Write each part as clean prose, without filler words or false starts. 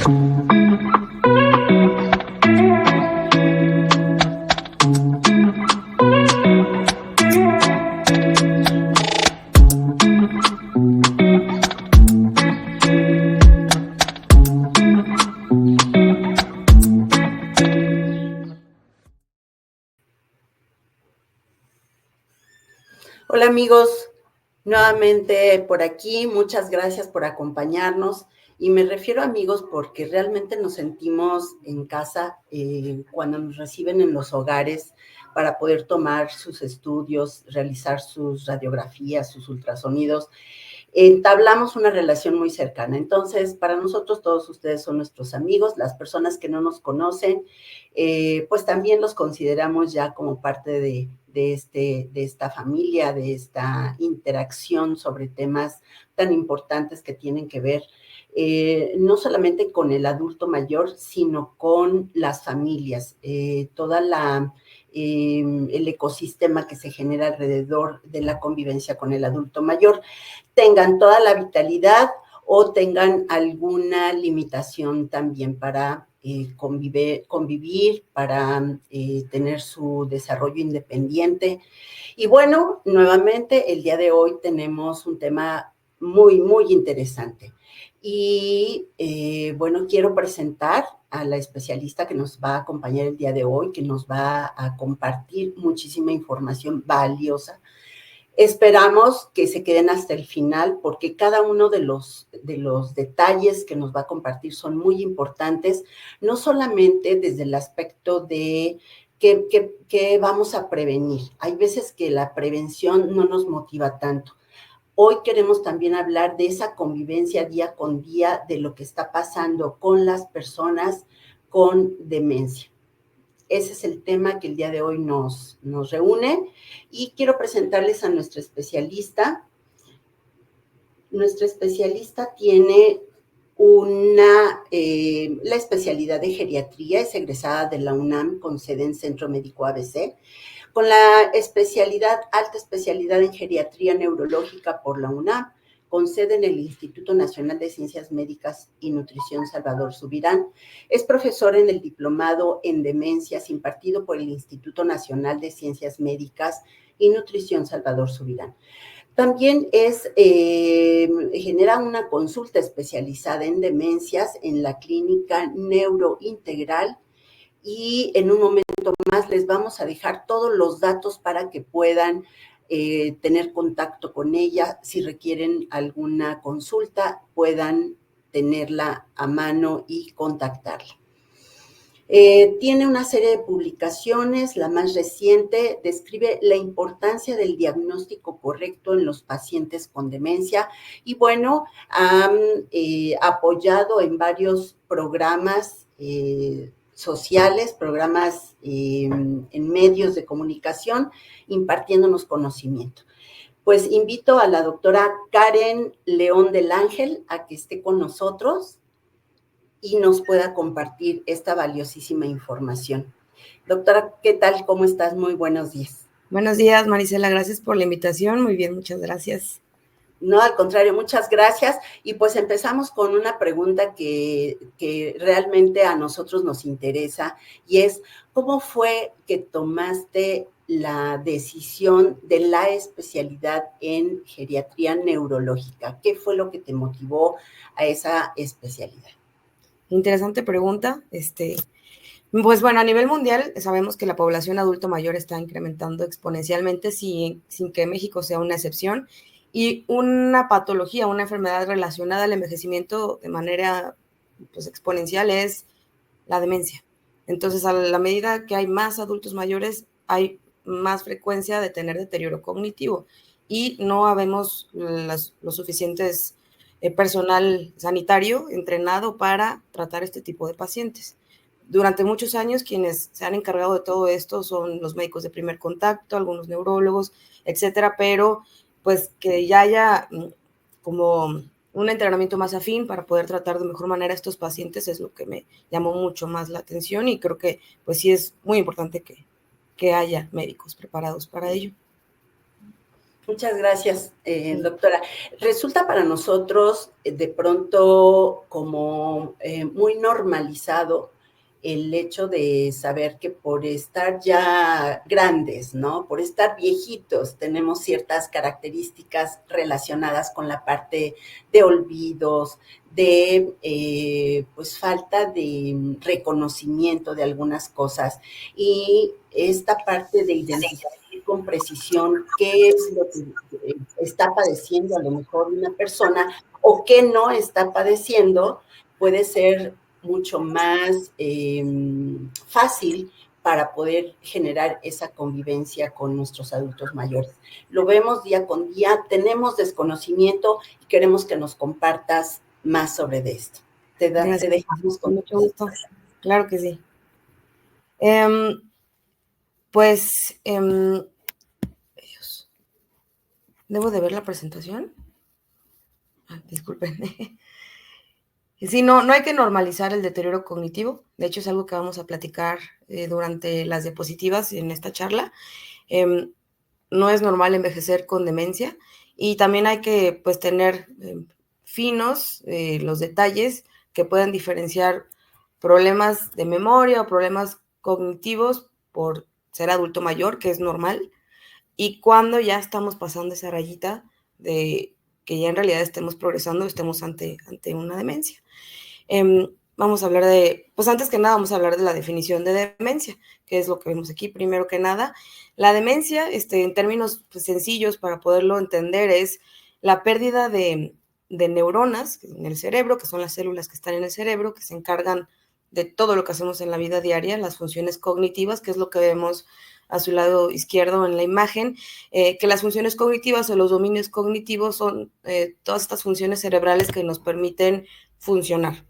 Hola amigos, nuevamente por aquí, muchas gracias por acompañarnos y me refiero a amigos porque realmente nos sentimos en casa cuando nos reciben en los hogares para poder tomar sus estudios, realizar sus radiografías, sus ultrasonidos. Entablamos una relación muy cercana. Entonces, para nosotros todos ustedes son nuestros amigos. Las personas que no nos conocen, pues también los consideramos ya como parte de esta familia, de esta interacción sobre temas tan importantes que tienen que ver no solamente con el adulto mayor, sino con las familias, el ecosistema que se genera alrededor de la convivencia con el adulto mayor, tengan toda la vitalidad o tengan alguna limitación también para convivir, para tener su desarrollo independiente. Y bueno, nuevamente el día de hoy tenemos un tema muy, muy interesante. Y bueno, quiero presentar a la especialista que nos va a acompañar el día de hoy, que nos va a compartir muchísima información valiosa. Esperamos que se queden hasta el final porque cada uno de los detalles que nos va a compartir son muy importantes, no solamente desde el aspecto de qué vamos a prevenir. Hay veces que la prevención no nos motiva tanto. Hoy queremos también hablar de esa convivencia día con día, de lo que está pasando con las personas con demencia. Ese es el tema que el día de hoy nos reúne y quiero presentarles a nuestra especialista. Nuestra especialista tiene la especialidad de geriatría, es egresada de la UNAM con sede en Centro Médico ABC, con la alta especialidad en geriatría neurológica por la UNAM, con sede en el Instituto Nacional de Ciencias Médicas y Nutrición Salvador Subirán. Es profesor en el Diplomado en Demencias impartido por el Instituto Nacional de Ciencias Médicas y Nutrición Salvador Subirán. También genera una consulta especializada en demencias en la Clínica Neurointegral y en un momento más les vamos a dejar todos los datos para que puedan tener contacto con ella. Si requieren alguna consulta, puedan tenerla a mano y contactarla. Tiene una serie de publicaciones, la más reciente describe la importancia del diagnóstico correcto en los pacientes con demencia y bueno, han apoyado en varios programas sociales, programas en medios de comunicación, impartiéndonos conocimiento. Pues invito a la doctora Karen León del Ángel a que esté con nosotros y nos pueda compartir esta valiosísima información. Doctora, ¿qué tal? ¿Cómo estás? Muy buenos días. Buenos días, Marisela, gracias por la invitación. Muy bien, muchas gracias. No, al contrario, muchas gracias. Y pues empezamos con una pregunta que realmente a nosotros nos interesa y es, ¿cómo fue que tomaste la decisión de la especialidad en geriatría neurológica? ¿Qué fue lo que te motivó a esa especialidad? Interesante pregunta. Pues bueno, a nivel mundial sabemos que la población adulto mayor está incrementando exponencialmente sin que México sea una excepción. Y una patología, una enfermedad relacionada al envejecimiento de manera pues, exponencial es la demencia. Entonces, a la medida que hay más adultos mayores, hay más frecuencia de tener deterioro cognitivo y no habemos los suficientes personal sanitario entrenado para tratar este tipo de pacientes. Durante muchos años quienes se han encargado de todo esto son los médicos de primer contacto, algunos neurólogos, etcétera, pero pues que ya haya como un entrenamiento más afín para poder tratar de mejor manera a estos pacientes es lo que me llamó mucho más la atención y creo que pues sí es muy importante que haya médicos preparados para ello. Muchas gracias, doctora. Resulta para nosotros de pronto como muy normalizado el hecho de saber que por estar ya grandes, ¿no? Por estar viejitos, tenemos ciertas características relacionadas con la parte de olvidos, de pues falta de reconocimiento de algunas cosas y esta parte de identificar con precisión qué es lo que está padeciendo a lo mejor una persona o qué no está padeciendo, puede ser mucho más fácil para poder generar esa convivencia con nuestros adultos mayores. Lo vemos día con día, tenemos desconocimiento y queremos que nos compartas más sobre esto. Te Gracias. dejamos Con con mucho gusto. Claro que sí. Pues, Dios, ¿debo de ver la presentación? Disculpen. Sí, no hay que normalizar el deterioro cognitivo. De hecho, es algo que vamos a platicar durante las diapositivas en esta charla. No es normal envejecer con demencia y también hay que pues tener finos los detalles que puedan diferenciar problemas de memoria o problemas cognitivos por ser adulto mayor, que es normal, y cuando ya estamos pasando esa rayita de que ya en realidad estemos progresando, estemos ante una demencia. Vamos a hablar pues antes que nada vamos a hablar de la definición de demencia, que es lo que vemos aquí. Primero que nada, la demencia, en términos pues, sencillos para poderlo entender, es la pérdida de neuronas en el cerebro, que son las células que están en el cerebro, que se encargan de todo lo que hacemos en la vida diaria, las funciones cognitivas, que es lo que vemos a su lado izquierdo en la imagen, que las funciones cognitivas o los dominios cognitivos son todas estas funciones cerebrales que nos permiten funcionar.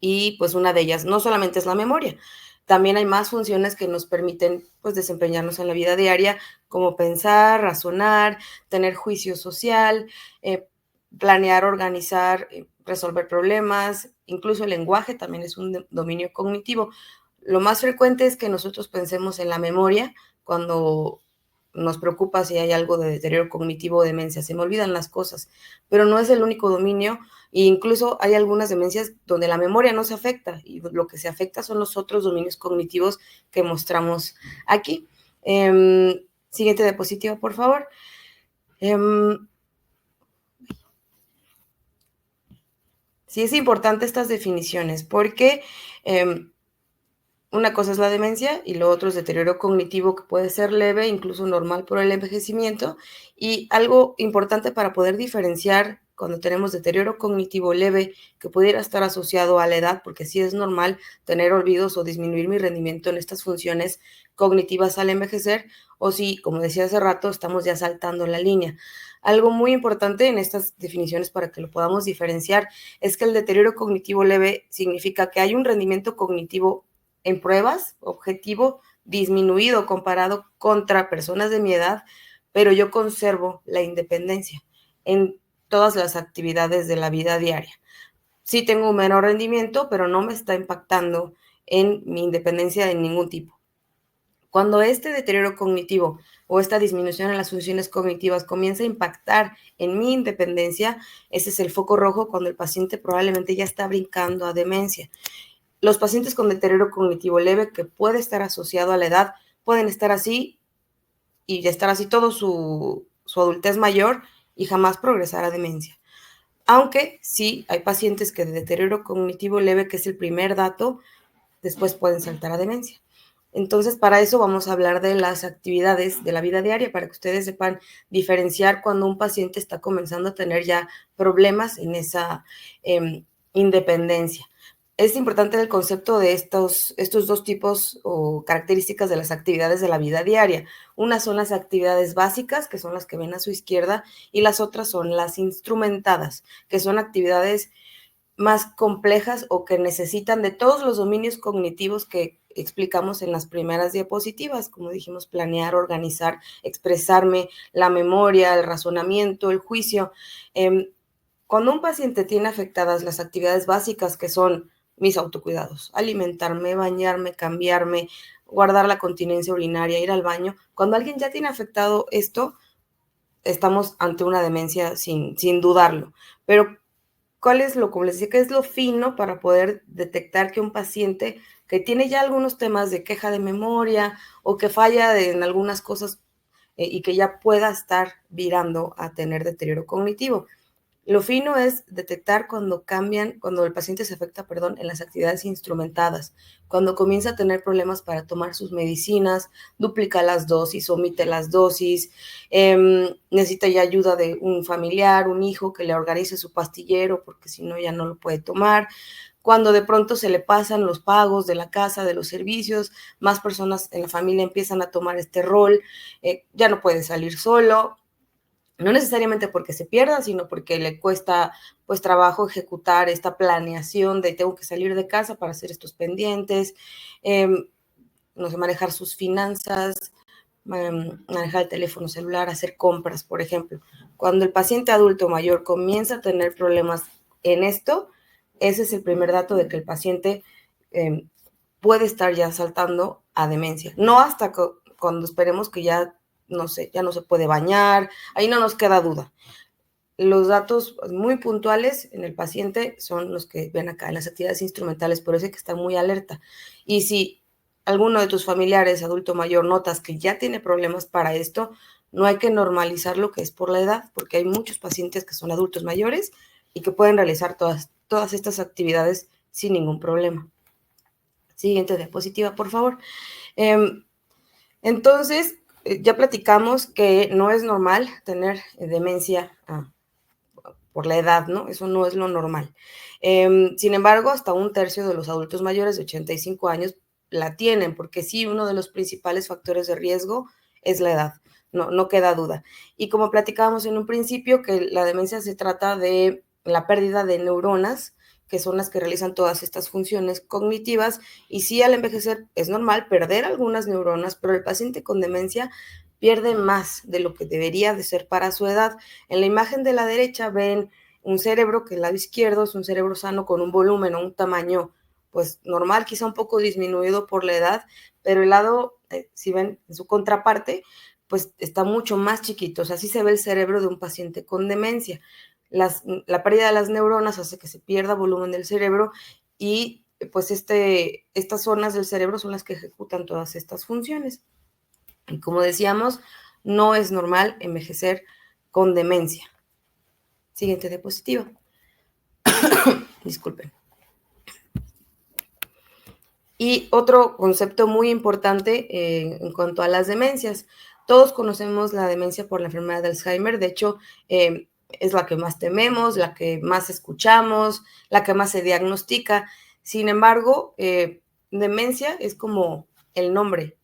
Y pues una de ellas no solamente es la memoria, también hay más funciones que nos permiten pues desempeñarnos en la vida diaria, como pensar, razonar, tener juicio social, planear, organizar, resolver problemas, incluso el lenguaje también es un dominio cognitivo. Lo más frecuente es que nosotros pensemos en la memoria cuando nos preocupa si hay algo de deterioro cognitivo o demencia, se me olvidan las cosas, pero no es el único dominio. E incluso hay algunas demencias donde la memoria no se afecta y lo que se afecta son los otros dominios cognitivos que mostramos aquí. Siguiente diapositiva, por favor. Sí es importante estas definiciones porque una cosa es la demencia y lo otro es deterioro cognitivo que puede ser leve, incluso normal por el envejecimiento. Y algo importante para poder diferenciar cuando tenemos deterioro cognitivo leve que pudiera estar asociado a la edad, porque sí es normal tener olvidos o disminuir mi rendimiento en estas funciones cognitivas al envejecer, o si, como decía hace rato, estamos ya saltando la línea. Algo muy importante en estas definiciones para que lo podamos diferenciar es que el deterioro cognitivo leve significa que hay un rendimiento cognitivo en pruebas, objetivo disminuido comparado contra personas de mi edad, pero yo conservo la independencia en todas las actividades de la vida diaria. Sí tengo un menor rendimiento, pero no me está impactando en mi independencia de ningún tipo. Cuando este deterioro cognitivo o esta disminución en las funciones cognitivas comienza a impactar en mi independencia, ese es el foco rojo cuando el paciente probablemente ya está brincando a demencia. Los pacientes con deterioro cognitivo leve, que puede estar asociado a la edad, pueden estar así y estar así todo su adultez mayor y jamás progresar a demencia. Aunque sí hay pacientes que de deterioro cognitivo leve, que es el primer dato, después pueden saltar a demencia. Entonces, para eso vamos a hablar de las actividades de la vida diaria, para que ustedes sepan diferenciar cuando un paciente está comenzando a tener ya problemas en esa independencia. Es importante el concepto de estos dos tipos o características de las actividades de la vida diaria. Unas son las actividades básicas, que son las que ven a su izquierda, y las otras son las instrumentadas, que son actividades más complejas o que necesitan de todos los dominios cognitivos que explicamos en las primeras diapositivas, como dijimos, planear, organizar, expresarme, la memoria, el razonamiento, el juicio. Cuando un paciente tiene afectadas las actividades básicas, que son mis autocuidados, alimentarme, bañarme, cambiarme, guardar la continencia urinaria, ir al baño, cuando alguien ya tiene afectado esto, estamos ante una demencia sin dudarlo. Pero, ¿cuál es como les decía, qué es lo fino para poder detectar que un paciente que tiene ya algunos temas de queja de memoria o que falla en algunas cosas y que ya pueda estar virando a tener deterioro cognitivo? Lo fino es detectar cuando el paciente se afecta, en las actividades instrumentadas, cuando comienza a tener problemas para tomar sus medicinas, duplica las dosis, omite las dosis, necesita ya ayuda de un familiar, un hijo que le organice su pastillero, porque si no ya no lo puede tomar. Cuando de pronto se le pasan los pagos de la casa, de los servicios, más personas en la familia empiezan a tomar este rol, ya no puede salir solo. No necesariamente porque se pierda, sino porque le cuesta pues trabajo ejecutar esta planeación de tengo que salir de casa para hacer estos pendientes, no sé, manejar sus finanzas, manejar el teléfono celular, hacer compras, por ejemplo. Cuando el paciente adulto mayor comienza a tener problemas en esto, ese es el primer dato de que el paciente puede estar ya saltando a demencia. No hasta cuando esperemos que ya no sé, ya no se puede bañar, ahí no nos queda duda. Los datos muy puntuales en el paciente son los que ven acá en las actividades instrumentales, por eso hay que estar muy alerta. Y si alguno de tus familiares, adulto mayor, notas que ya tiene problemas para esto, no hay que normalizar lo que es por la edad, porque hay muchos pacientes que son adultos mayores y que pueden realizar todas estas actividades sin ningún problema. Siguiente diapositiva, por favor. Entonces, ya platicamos que no es normal tener demencia por la edad, ¿no? Eso no es lo normal. Sin embargo, hasta un tercio de los adultos mayores de 85 años la tienen, porque sí, uno de los principales factores de riesgo es la edad, no queda duda. Y como platicábamos en un principio, que la demencia se trata de la pérdida de neuronas, que son las que realizan todas estas funciones cognitivas, y sí, al envejecer es normal perder algunas neuronas, pero el paciente con demencia pierde más de lo que debería de ser para su edad. En la imagen de la derecha ven un cerebro que el lado izquierdo es un cerebro sano con un volumen o un tamaño pues normal, quizá un poco disminuido por la edad, pero el lado, si ven en su contraparte, pues está mucho más chiquito. O sea, así se ve el cerebro de un paciente con demencia. La pérdida de las neuronas hace que se pierda volumen del cerebro y pues estas zonas del cerebro son las que ejecutan todas estas funciones. Y como decíamos, no es normal envejecer con demencia. Siguiente diapositiva. Disculpen. Y otro concepto muy importante en cuanto a las demencias. Todos conocemos la demencia por la enfermedad de Alzheimer. De hecho, es la que más tememos, la que más escuchamos, la que más se diagnostica. Sin embargo, demencia es como el nombre.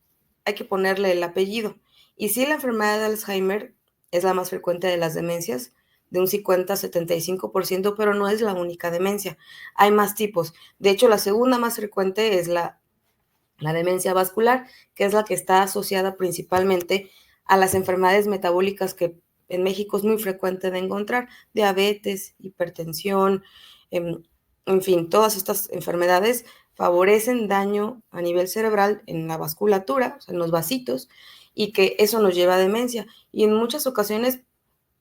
Hay que ponerle el apellido. Y sí, la enfermedad de Alzheimer es la más frecuente de las demencias, de un 50-75%, pero no es la única demencia. Hay más tipos. De hecho, la segunda más frecuente es la demencia vascular, que es la que está asociada principalmente a las enfermedades metabólicas que en México es muy frecuente de encontrar, diabetes, hipertensión, en fin, todas estas enfermedades favorecen daño a nivel cerebral en la vasculatura, o sea, en los vasitos, y que eso nos lleva a demencia. Y en muchas ocasiones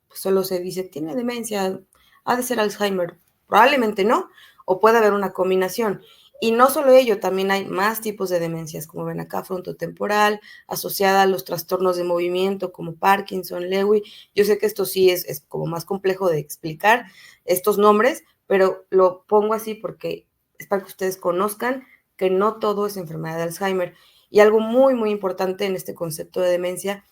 pues, solo se dice, tiene demencia, ha de ser Alzheimer. Probablemente no, o puede haber una combinación. Y no solo ello, también hay más tipos de demencias, como ven acá, frontotemporal, asociada a los trastornos de movimiento como Parkinson, Lewy. Yo sé que esto sí es como más complejo de explicar, estos nombres, pero lo pongo así porque es para que ustedes conozcan que no todo es enfermedad de Alzheimer. Y algo muy, muy importante en este concepto de demencia,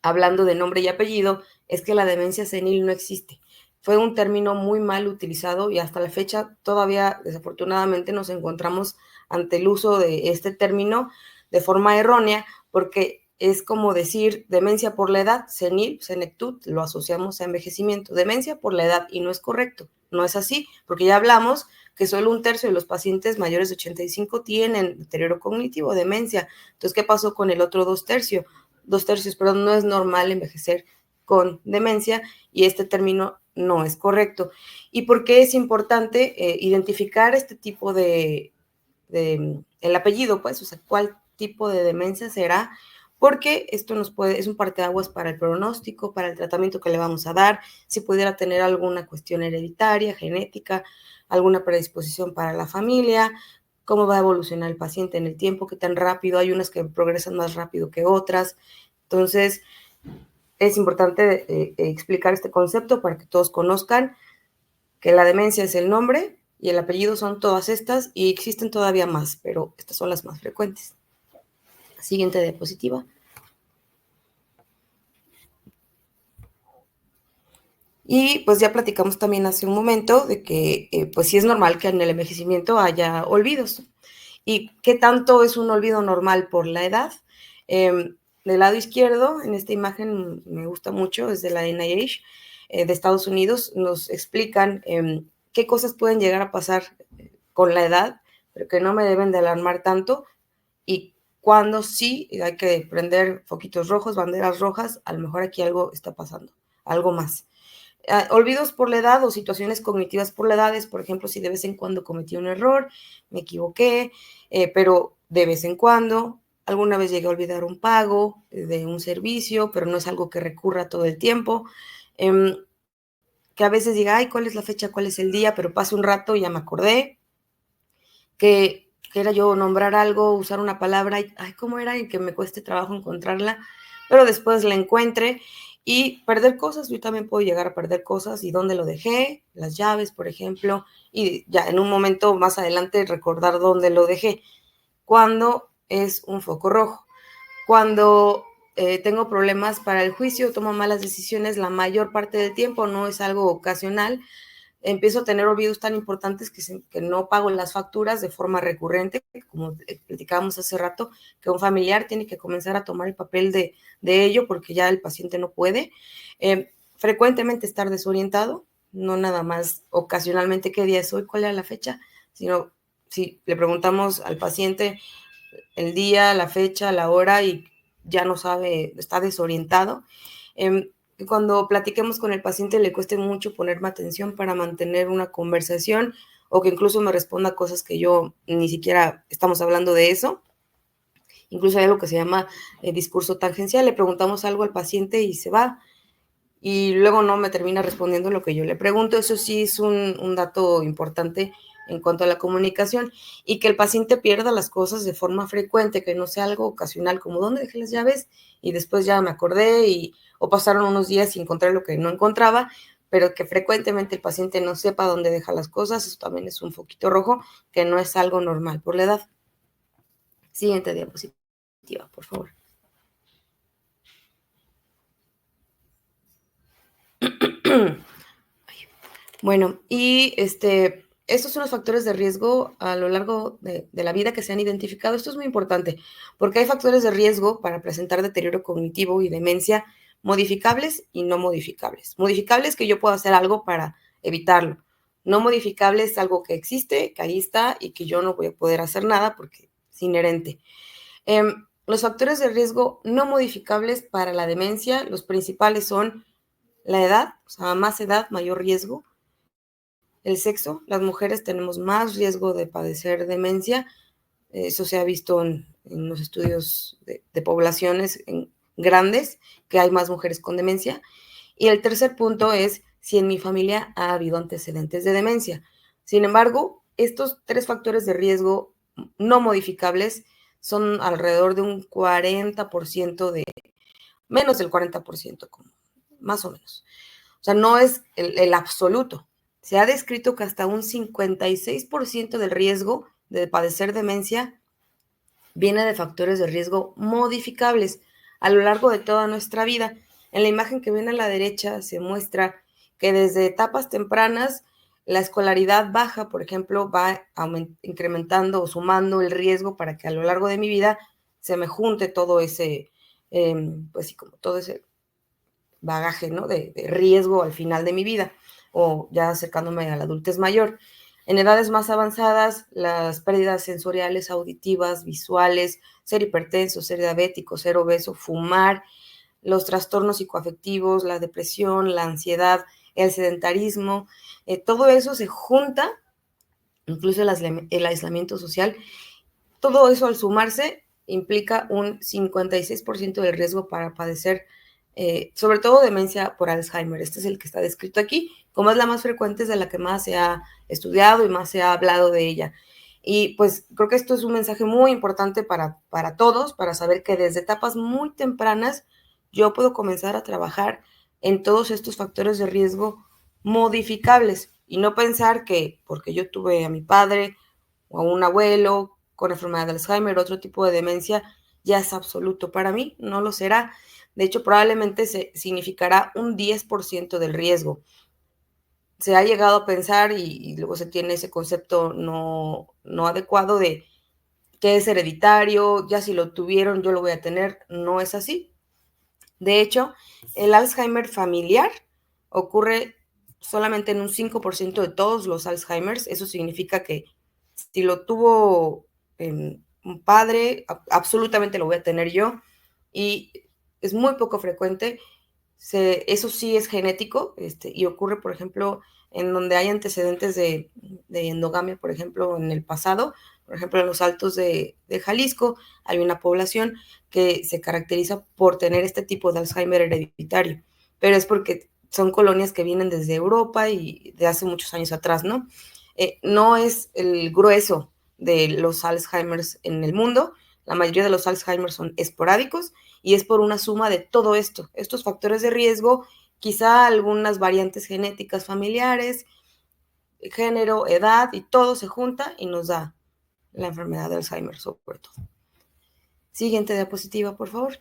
hablando de nombre y apellido, es que la demencia senil no existe. Fue un término muy mal utilizado y hasta la fecha todavía desafortunadamente nos encontramos ante el uso de este término de forma errónea, porque es como decir demencia por la edad, senil, senectud, lo asociamos a envejecimiento, demencia por la edad, y no es correcto, no es así, porque ya hablamos que solo un tercio de los pacientes mayores de 85 tienen deterioro cognitivo, demencia. Entonces, ¿qué pasó con el otro dos tercios? No es normal envejecer con demencia y este término no es correcto. ¿Y por qué es importante identificar este tipo el apellido, pues, o sea, cuál tipo de demencia será? porque esto es un parteaguas para el pronóstico, para el tratamiento que le vamos a dar, si pudiera tener alguna cuestión hereditaria, genética, alguna predisposición para la familia, cómo va a evolucionar el paciente en el tiempo, qué tan rápido, hay unas que progresan más rápido que otras. Entonces, es importante explicar este concepto para que todos conozcan que la demencia es el nombre y el apellido son todas estas, y existen todavía más, pero estas son las más frecuentes. Siguiente diapositiva. Y pues ya platicamos también hace un momento de que pues sí es normal que en el envejecimiento haya olvidos. ¿Y qué tanto es un olvido normal por la edad? Del lado izquierdo, en esta imagen me gusta mucho, es de la NIH de Estados Unidos, nos explican qué cosas pueden llegar a pasar con la edad, pero que no me deben de alarmar tanto, y cuando sí hay que prender foquitos rojos, banderas rojas, a lo mejor aquí algo está pasando, algo más. Olvidos por la edad o situaciones cognitivas por la edad es, por ejemplo, si de vez en cuando cometí un error, me equivoqué, pero de vez en cuando, alguna vez llegué a olvidar un pago de un servicio, pero no es algo que recurra todo el tiempo, que a veces diga, ay, ¿cuál es la fecha, cuál es el día? Pero pasa un rato y ya me acordé, que era yo nombrar algo, usar una palabra, y, ay, ¿cómo era? Y que me cueste trabajo encontrarla, pero después la encuentre. Y perder cosas, yo también puedo llegar a perder cosas, y dónde lo dejé, las llaves, por ejemplo, y ya en un momento más adelante recordar dónde lo dejé. Cuando es un foco rojo, cuando tengo problemas para el juicio, tomo malas decisiones la mayor parte del tiempo, no es algo ocasional, empiezo a tener olvidos tan importantes que no pago las facturas de forma recurrente, como platicábamos hace rato, que un familiar tiene que comenzar a tomar el papel de ello porque ya el paciente no puede. Frecuentemente estar desorientado, no nada más ocasionalmente qué día es hoy, cuál era la fecha, sino si le preguntamos al paciente el día, la fecha, la hora y ya no sabe, está desorientado. Cuando platiquemos con el paciente le cueste mucho ponerme atención para mantener una conversación, o que incluso me responda cosas que yo ni siquiera estamos hablando de eso. Incluso hay algo que se llama discurso tangencial, le preguntamos algo al paciente y se va, y luego no me termina respondiendo lo que yo le pregunto. Eso sí es un dato importante en cuanto a la comunicación, y que el paciente pierda las cosas de forma frecuente, que no sea algo ocasional, como ¿dónde dejé las llaves? Y después ya me acordé, o pasaron unos días y encontré lo que no encontraba, pero que frecuentemente el paciente no sepa dónde deja las cosas, eso también es un foquito rojo, que no es algo normal por la edad. Siguiente diapositiva, por favor. Bueno, y estos son los factores de riesgo a lo largo de la vida que se han identificado. Esto es muy importante porque hay factores de riesgo para presentar deterioro cognitivo y demencia modificables y no modificables. Modificables, que yo puedo hacer algo para evitarlo. No modificables, algo que existe, que ahí está y que yo no voy a poder hacer nada porque es inherente. Los factores de riesgo no modificables para la demencia, los principales son la edad, o sea, más edad, mayor riesgo. El sexo, las mujeres tenemos más riesgo de padecer demencia, eso se ha visto en los estudios de poblaciones grandes, que hay más mujeres con demencia. Y el tercer punto es si en mi familia ha habido antecedentes de demencia. Sin embargo, estos tres factores de riesgo no modificables son alrededor de un 40%, menos del 40%, más o menos. O sea, no es el absoluto. Se ha descrito que hasta un 56% del riesgo de padecer demencia viene de factores de riesgo modificables a lo largo de toda nuestra vida. En la imagen que viene a la derecha se muestra que desde etapas tempranas la escolaridad baja, por ejemplo, va incrementando o sumando el riesgo para que a lo largo de mi vida se me junte todo ese, pues sí, como todo ese bagaje, ¿no? de riesgo al final de mi vida, o ya acercándome a la adultez mayor. En edades más avanzadas, las pérdidas sensoriales, auditivas, visuales, ser hipertenso, ser diabético, ser obeso, fumar, los trastornos psicoafectivos, la depresión, la ansiedad, el sedentarismo, todo eso se junta, incluso el aislamiento social, todo eso al sumarse implica un 56% de riesgo para padecer, sobre todo demencia por Alzheimer. Este es el que está descrito aquí. Como es la más frecuente, es de la que más se ha estudiado y más se ha hablado de ella. Y pues creo que esto es un mensaje muy importante para todos, para saber que desde etapas muy tempranas yo puedo comenzar a trabajar en todos estos factores de riesgo modificables y no pensar que porque yo tuve a mi padre o a un abuelo con enfermedad de Alzheimer, otro tipo de demencia, ya es absoluto. Para mí no lo será. De hecho, probablemente significará un 10% del riesgo. Se ha llegado a pensar y luego se tiene ese concepto no adecuado de que es hereditario, ya si lo tuvieron yo lo voy a tener. No es así. De hecho, el Alzheimer familiar ocurre solamente en un 5% de todos los Alzheimers. Eso significa que si lo tuvo un padre, absolutamente lo voy a tener yo. Y es muy poco frecuente. Eso sí es genético, y ocurre, por ejemplo, en donde hay antecedentes de endogamia, por ejemplo, en el pasado. Por ejemplo, en los Altos de Jalisco hay una población que se caracteriza por tener este tipo de Alzheimer hereditario, pero es porque son colonias que vienen desde Europa y de hace muchos años atrás, ¿no? No es el grueso de los Alzheimers en el mundo. La mayoría de los Alzheimer son esporádicos y es por una suma de todo esto, estos factores de riesgo, quizá algunas variantes genéticas familiares, género, edad, y todo se junta y nos da la enfermedad de Alzheimer, sobre todo. Siguiente diapositiva, por favor.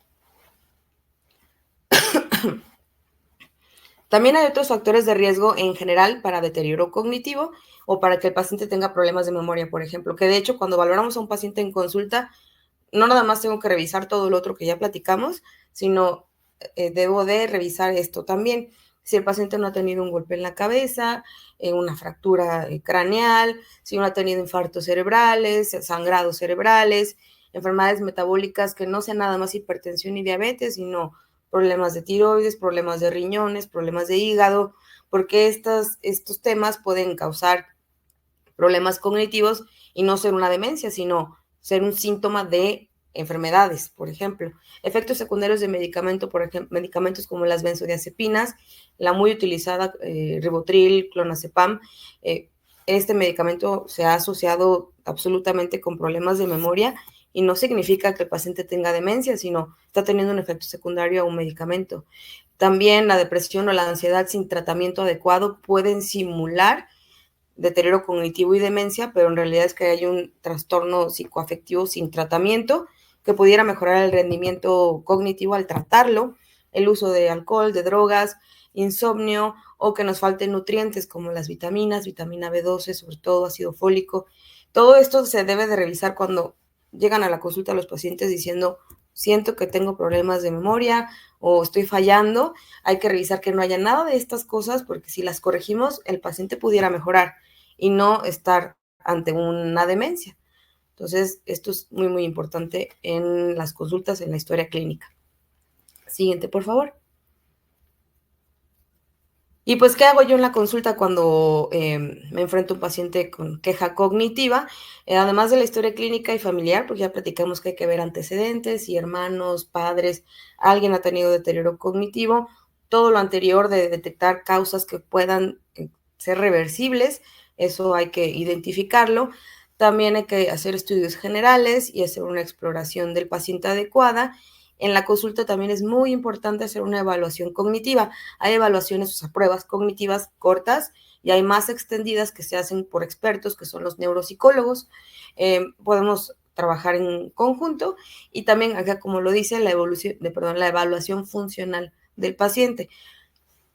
También hay otros factores de riesgo en general para deterioro cognitivo o para que el paciente tenga problemas de memoria, por ejemplo, que de hecho cuando valoramos a un paciente en consulta, no nada más tengo que revisar todo lo otro que ya platicamos, sino debo de revisar esto también. Si el paciente no ha tenido un golpe en la cabeza, una fractura craneal, si no ha tenido infartos cerebrales, sangrados cerebrales, enfermedades metabólicas que no sean nada más hipertensión y diabetes, sino problemas de tiroides, problemas de riñones, problemas de hígado, porque estos temas pueden causar problemas cognitivos y no ser una demencia, sino ser un síntoma de enfermedades, por ejemplo. Efectos secundarios de medicamento, por ejemplo, medicamentos como las benzodiazepinas, la muy utilizada Rivotril, clonazepam. Este medicamento se ha asociado absolutamente con problemas de memoria y no significa que el paciente tenga demencia, sino está teniendo un efecto secundario a un medicamento. También la depresión o la ansiedad sin tratamiento adecuado pueden simular deterioro cognitivo y demencia, pero en realidad es que hay un trastorno psicoafectivo sin tratamiento que pudiera mejorar el rendimiento cognitivo al tratarlo, el uso de alcohol, de drogas, insomnio o que nos falten nutrientes como las vitaminas, vitamina B12, sobre todo ácido fólico. Todo esto se debe de revisar cuando llegan a la consulta los pacientes diciendo siento que tengo problemas de memoria o estoy fallando. Hay que revisar que no haya nada de estas cosas porque si las corregimos el paciente pudiera mejorar y no estar ante una demencia. Entonces, esto es muy, muy importante en las consultas, en la historia clínica. Siguiente, por favor. Y pues, ¿qué hago yo en la consulta cuando me enfrento a un paciente con queja cognitiva? Además de la historia clínica y familiar, porque ya platicamos que hay que ver antecedentes, si hermanos, padres, alguien ha tenido deterioro cognitivo, todo lo anterior de detectar causas que puedan ser reversibles, eso hay que identificarlo. También hay que hacer estudios generales y hacer una exploración del paciente adecuada. En la consulta también es muy importante hacer una evaluación cognitiva. Hay evaluaciones, o sea, pruebas cognitivas cortas y hay más extendidas que se hacen por expertos, que son los neuropsicólogos. Podemos trabajar en conjunto y también acá, como lo dice, la evaluación funcional del paciente.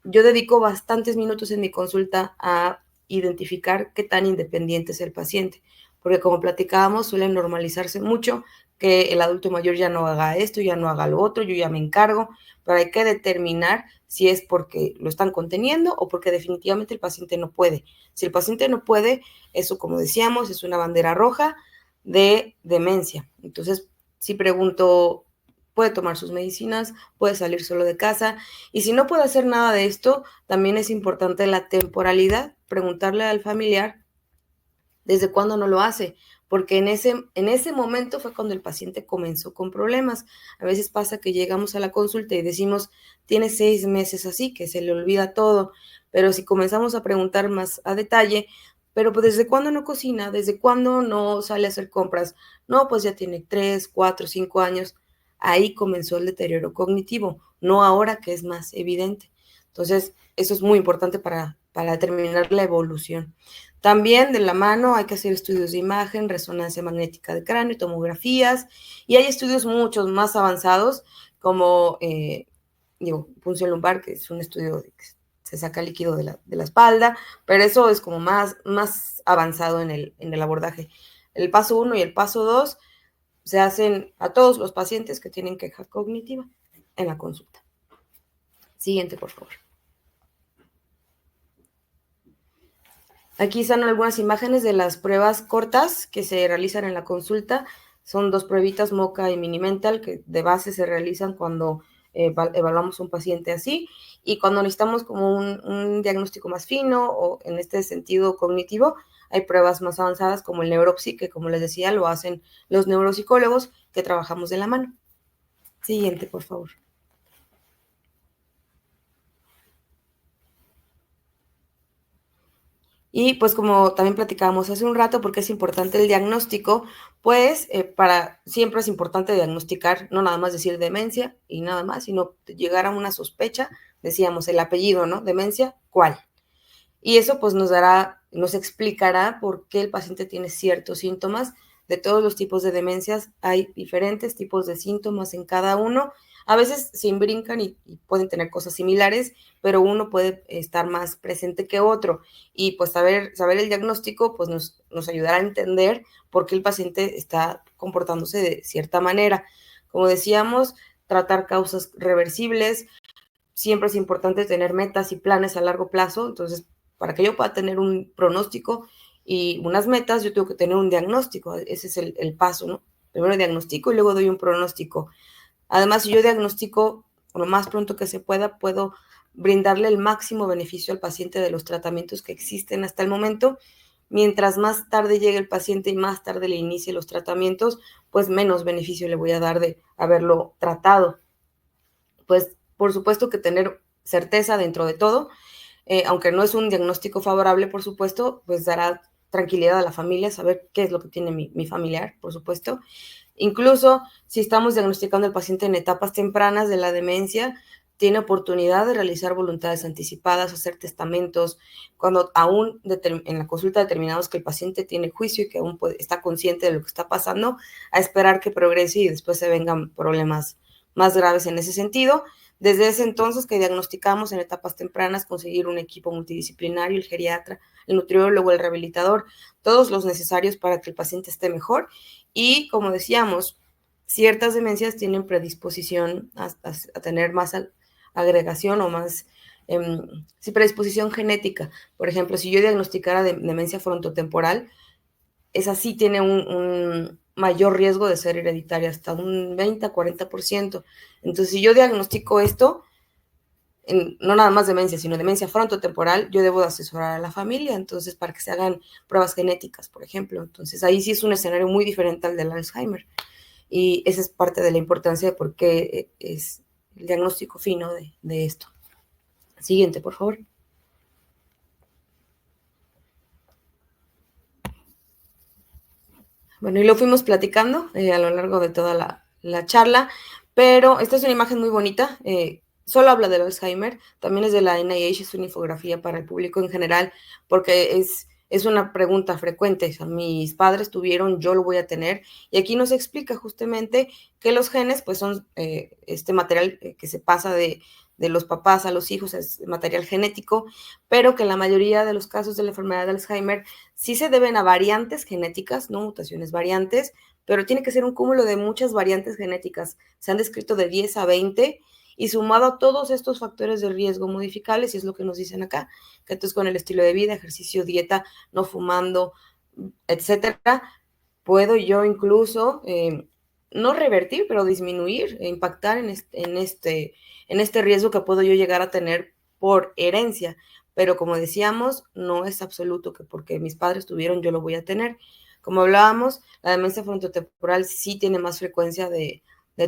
Yo dedico bastantes minutos en mi consulta a identificar qué tan independiente es el paciente, porque como platicábamos, suele normalizarse mucho que el adulto mayor ya no haga esto, ya no haga lo otro, yo ya me encargo, pero hay que determinar si es porque lo están conteniendo o porque definitivamente el paciente no puede. Si el paciente no puede, eso, como decíamos, es una bandera roja de demencia. Entonces, si pregunto, puede tomar sus medicinas, puede salir solo de casa, y si no puede hacer nada de esto, también es importante la temporalidad, preguntarle al familiar ¿Desde cuándo no lo hace? Porque en ese momento fue cuando el paciente comenzó con problemas. A veces pasa que llegamos a la consulta y decimos, tiene 6 meses así, que se le olvida todo, pero si comenzamos a preguntar más a detalle, pero pues ¿desde cuándo no cocina? ¿Desde cuándo no sale a hacer compras? No, pues ya tiene 3, 4, 5 años. Ahí comenzó el deterioro cognitivo, no ahora que es más evidente. Entonces, eso es muy importante para determinar la evolución. También de la mano hay que hacer estudios de imagen, resonancia magnética de cráneo, tomografías, y hay estudios muchos más avanzados como, punción lumbar, que es un estudio de que se saca líquido de la espalda, pero eso es como más avanzado en el abordaje. El paso 1 y el paso 2 se hacen a todos los pacientes que tienen queja cognitiva en la consulta. Siguiente, por favor. Aquí están algunas imágenes de las pruebas cortas que se realizan en la consulta. Son 2 pruebitas, MoCA y Mini-Mental, que de base se realizan cuando evaluamos a un paciente así, y cuando necesitamos como un diagnóstico más fino o en este sentido cognitivo, hay pruebas más avanzadas como el Neuropsy, que como les decía, lo hacen los neuropsicólogos que trabajamos de la mano. Siguiente, por favor. Y pues como también platicábamos hace un rato, porque es importante el diagnóstico, pues siempre es importante diagnosticar, no nada más decir demencia y nada más, sino llegar a una sospecha, decíamos el apellido, ¿no? Demencia, ¿cuál? Y eso pues nos explicará por qué el paciente tiene ciertos síntomas. De todos los tipos de demencias hay diferentes tipos de síntomas en cada uno. A veces se imbrincan y pueden tener cosas similares, pero uno puede estar más presente que otro. Y pues saber el diagnóstico pues nos ayudará a entender por qué el paciente está comportándose de cierta manera. Como decíamos, tratar causas reversibles. Siempre es importante tener metas y planes a largo plazo. Entonces, para que yo pueda tener un pronóstico y unas metas, yo tengo que tener un diagnóstico. Ese es el paso, ¿no? Primero diagnostico y luego doy un pronóstico. Además, si yo diagnostico lo más pronto que se pueda, puedo brindarle el máximo beneficio al paciente de los tratamientos que existen hasta el momento. Mientras más tarde llegue el paciente y más tarde le inicie los tratamientos, pues menos beneficio le voy a dar de haberlo tratado. Pues, por supuesto que tener certeza dentro de todo, aunque no es un diagnóstico favorable, por supuesto, pues dará tranquilidad a la familia, saber qué es lo que tiene mi familiar, por supuesto. Incluso si estamos diagnosticando al paciente en etapas tempranas de la demencia, tiene oportunidad de realizar voluntades anticipadas, hacer testamentos, cuando aún en la consulta determinamos que el paciente tiene juicio y que aún está consciente de lo que está pasando, a esperar que progrese y después se vengan problemas más graves en ese sentido. Desde ese entonces que diagnosticamos en etapas tempranas, conseguir un equipo multidisciplinario, el geriatra, el nutriólogo, el rehabilitador, todos los necesarios para que el paciente esté mejor. Y como decíamos, ciertas demencias tienen predisposición a tener más agregación o más predisposición genética. Por ejemplo, si yo diagnosticara demencia frontotemporal, esa sí tiene un mayor riesgo de ser hereditaria, hasta un 20 a 40%. Entonces, si yo diagnostico esto, no nada más demencia, sino demencia frontotemporal, yo debo de asesorar a la familia, entonces, para que se hagan pruebas genéticas, por ejemplo. Entonces, ahí sí es un escenario muy diferente al del Alzheimer. Y esa es parte de la importancia de por qué es el diagnóstico fino de esto. Siguiente, por favor. Bueno, y lo fuimos platicando a lo largo de toda la charla, pero esta es una imagen muy bonita. Solo habla del Alzheimer, también es de la NIH, es una infografía para el público en general, porque es una pregunta frecuente. O sea, mis padres tuvieron, yo lo voy a tener, y aquí nos explica justamente que los genes pues son este material que se pasa de los papás a los hijos, es material genético, pero que en la mayoría de los casos de la enfermedad de Alzheimer sí se deben a variantes genéticas, no mutaciones, variantes, pero tiene que ser un cúmulo de muchas variantes genéticas. Se han descrito de 10 a 20 y sumado a todos estos factores de riesgo modificables, y es lo que nos dicen acá, que entonces con el estilo de vida, ejercicio, dieta, no fumando, etcétera, puedo yo incluso no revertir, pero disminuir e impactar en este riesgo que puedo yo llegar a tener por herencia. pero como decíamos, no es absoluto que porque mis padres tuvieron yo lo voy a tener. Como hablábamos, la demencia frontotemporal sí tiene más frecuencia de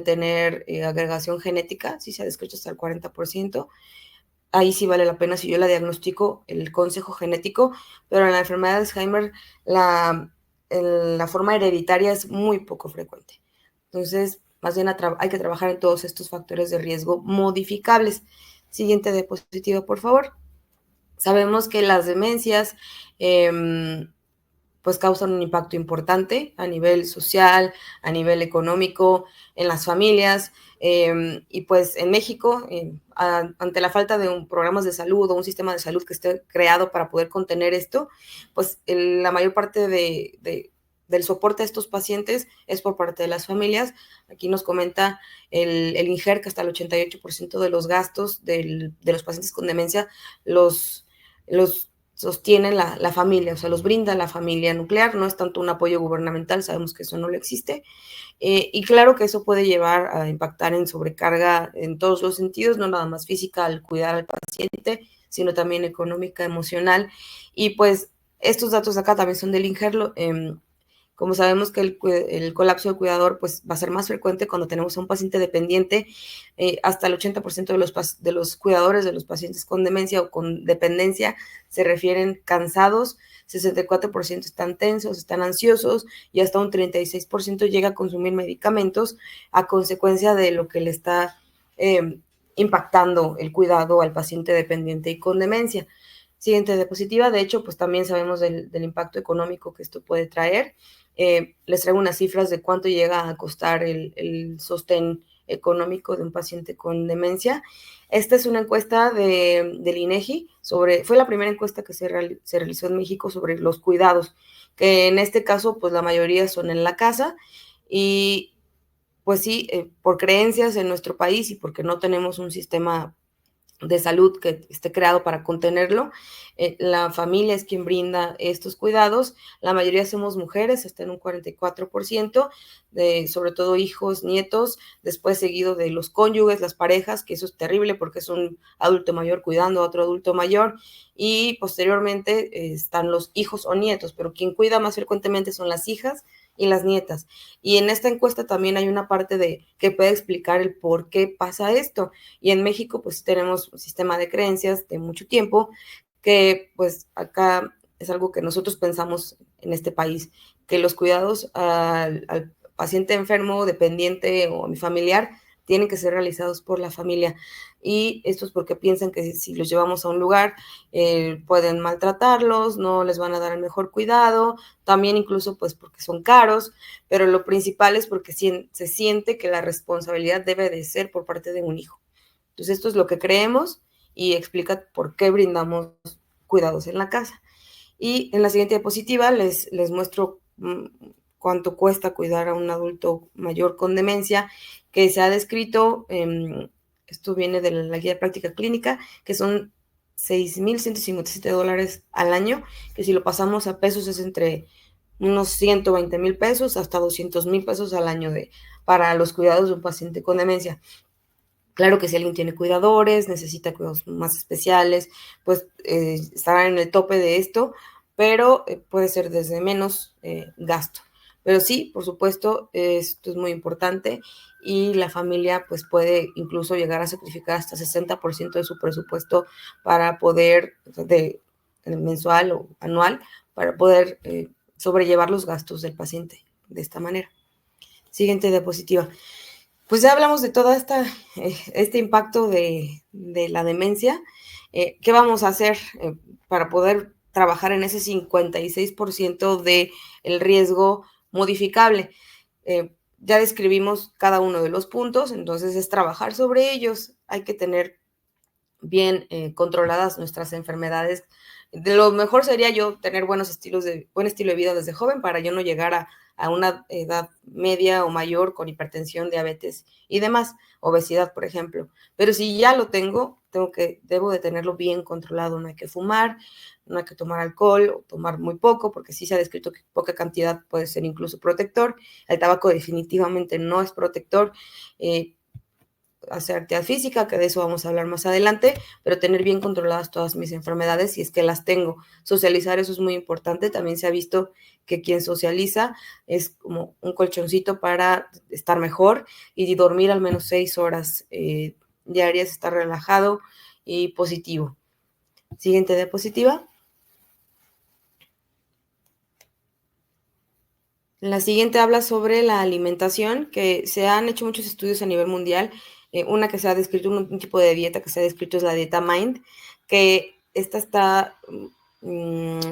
tener agregación genética, sí se ha descrito hasta el 40%. Ahí sí vale la pena si yo la diagnostico el consejo genético, pero en la enfermedad de Alzheimer la forma hereditaria es muy poco frecuente. Entonces, más bien hay que trabajar en todos estos factores de riesgo modificables. Siguiente diapositiva, por favor. Sabemos que las demencias pues causan un impacto importante a nivel social, a nivel económico, en las familias. Y pues en México, ante la falta de programas de salud o un sistema de salud que esté creado para poder contener esto, pues la mayor parte del soporte a estos pacientes es por parte de las familias. Aquí nos comenta el INGER que hasta el 88% de los gastos de los pacientes con demencia los sostienen la familia, o sea, los brinda la familia nuclear, no es tanto un apoyo gubernamental, sabemos que eso no lo existe, y claro que eso puede llevar a impactar en sobrecarga en todos los sentidos, no nada más física al cuidar al paciente, sino también económica, emocional, y pues estos datos acá también son del INGER, como sabemos que el colapso del cuidador pues, va a ser más frecuente cuando tenemos a un paciente dependiente, hasta el 80% de los cuidadores de los pacientes con demencia o con dependencia se refieren cansados, 64% están tensos, están ansiosos y hasta un 36% llega a consumir medicamentos a consecuencia de lo que le está impactando el cuidado al paciente dependiente y con demencia. Siguiente diapositiva, de hecho, pues también sabemos del impacto económico que esto puede traer. Les traigo unas cifras de cuánto llega a costar el sostén económico de un paciente con demencia. Esta es una encuesta del INEGI fue la primera encuesta que se realizó en México sobre los cuidados, que en este caso, pues la mayoría son en la casa y pues sí, por creencias en nuestro país y porque no tenemos un sistema de salud que esté creado para contenerlo. La familia es quien brinda estos cuidados. La mayoría somos mujeres, hasta en un 44%, sobre todo hijos, nietos, después seguido de los cónyuges, las parejas, que eso es terrible porque es un adulto mayor cuidando a otro adulto mayor, y posteriormente están los hijos o nietos, pero quien cuida más frecuentemente son las hijas y las nietas. Y en esta encuesta también hay una parte que puede explicar el por qué pasa esto. Y en México, pues tenemos un sistema de creencias de mucho tiempo que, pues, acá es algo que nosotros pensamos en este país, que los cuidados al paciente enfermo, dependiente o a mi familiar tienen que ser realizados por la familia. Y esto es porque piensan que si los llevamos a un lugar, pueden maltratarlos, no les van a dar el mejor cuidado, también incluso pues porque son caros, pero lo principal es porque se siente que la responsabilidad debe de ser por parte de un hijo. Entonces esto es lo que creemos y explica por qué brindamos cuidados en la casa. Y en la siguiente diapositiva les muestro cuánto cuesta cuidar a un adulto mayor con demencia, que se ha descrito, esto viene de la guía de práctica clínica, que son $6,157 al año, que si lo pasamos a pesos es entre unos 120,000 pesos hasta 200,000 pesos al año para los cuidados de un paciente con demencia. Claro que si alguien tiene cuidadores, necesita cuidados más especiales, pues estarán en el tope de esto, pero puede ser desde menos gasto. Pero sí, por supuesto, esto es muy importante y la familia pues puede incluso llegar a sacrificar hasta 60% de su presupuesto para poder, mensual o anual, para poder sobrellevar los gastos del paciente de esta manera. Siguiente diapositiva. Pues ya hablamos de todo este impacto de la demencia. ¿Qué vamos a hacer para poder trabajar en ese 56% del riesgo modificable? Ya describimos cada uno de los puntos, entonces es trabajar sobre ellos. Hay que tener bien controladas nuestras enfermedades. De lo mejor sería yo tener buen estilo de vida desde joven para yo no llegar a una edad media o mayor con hipertensión, diabetes y demás, obesidad, por ejemplo. Pero si ya lo tengo, debo de tenerlo bien controlado. No hay que fumar, no hay que tomar alcohol o tomar muy poco, porque sí se ha descrito que poca cantidad puede ser incluso protector. El tabaco definitivamente no es protector. hacer actividad física, que de eso vamos a hablar más adelante, pero tener bien controladas todas mis enfermedades si es que las tengo. Socializar, eso es muy importante. También se ha visto que quien socializa es como un colchoncito para estar mejor, y dormir al menos 6 horas diarias, estar relajado y positivo. Siguiente diapositiva. La siguiente habla sobre la alimentación, que se han hecho muchos estudios a nivel mundial. Una que se ha descrito, un tipo de dieta que se ha descrito es la dieta MIND, que esta está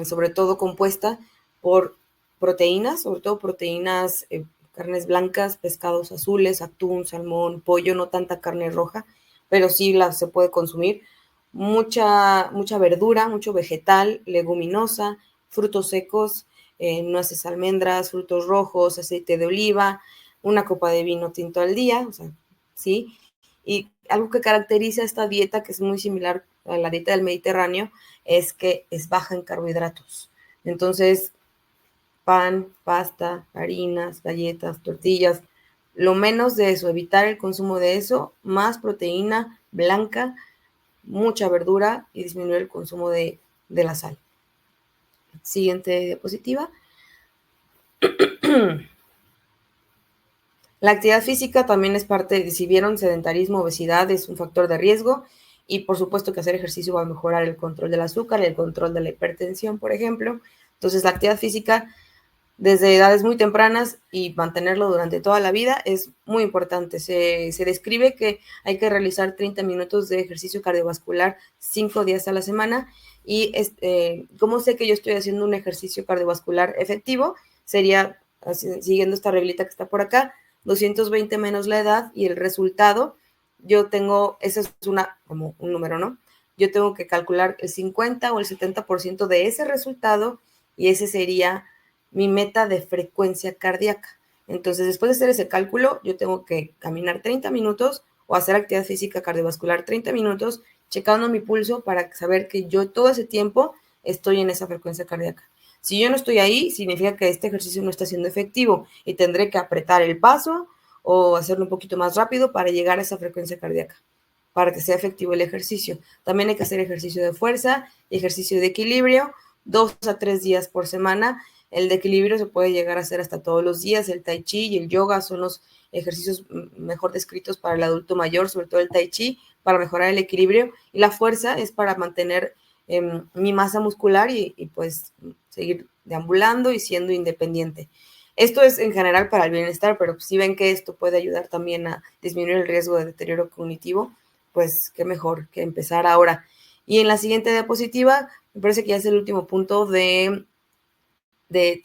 sobre todo compuesta por proteínas, sobre todo proteínas, carnes blancas, pescados azules, atún, salmón, pollo, no tanta carne roja, pero sí se puede consumir. Mucha verdura, mucho vegetal, leguminosa, frutos secos, nueces, almendras, frutos rojos, aceite de oliva, una copa de vino tinto al día, o sea, ¿sí? Y algo que caracteriza esta dieta, que es muy similar a la dieta del Mediterráneo, es que es baja en carbohidratos. Entonces, pan, pasta, harinas, galletas, tortillas, lo menos de eso, evitar el consumo de eso, más proteína blanca, mucha verdura y disminuir el consumo de la sal. Siguiente diapositiva. La actividad física también es parte, si vieron, sedentarismo, obesidad es un factor de riesgo, y por supuesto que hacer ejercicio va a mejorar el control del azúcar y el control de la hipertensión, por ejemplo. Entonces, la actividad física desde edades muy tempranas y mantenerlo durante toda la vida es muy importante. Se describe que hay que realizar 30 minutos de ejercicio cardiovascular 5 días a la semana, y ¿cómo sé que yo estoy haciendo un ejercicio cardiovascular efectivo? Sería, siguiendo esta reglita que está por acá, 220 menos la edad, y el resultado, yo tengo, ese es como un número, ¿no? Yo tengo que calcular el 50 o el 70% de ese resultado, y ese sería mi meta de frecuencia cardíaca. Entonces, después de hacer ese cálculo, yo tengo que caminar 30 minutos o hacer actividad física cardiovascular 30 minutos, checando mi pulso para saber que yo todo ese tiempo estoy en esa frecuencia cardíaca. Si yo no estoy ahí, significa que este ejercicio no está siendo efectivo y tendré que apretar el paso o hacerlo un poquito más rápido para llegar a esa frecuencia cardíaca, para que sea efectivo el ejercicio. También hay que hacer ejercicio de fuerza y ejercicio de equilibrio 2 a 3 días por semana. El de equilibrio se puede llegar a hacer hasta todos los días. El tai chi y el yoga son los ejercicios mejor descritos para el adulto mayor, sobre todo el tai chi, para mejorar el equilibrio. Y la fuerza es para mantener mi masa muscular y pues seguir deambulando y siendo independiente. Esto es en general para el bienestar, pero si ven que esto puede ayudar también a disminuir el riesgo de deterioro cognitivo, pues qué mejor que empezar ahora. Y en la siguiente diapositiva, me parece que ya es el último punto de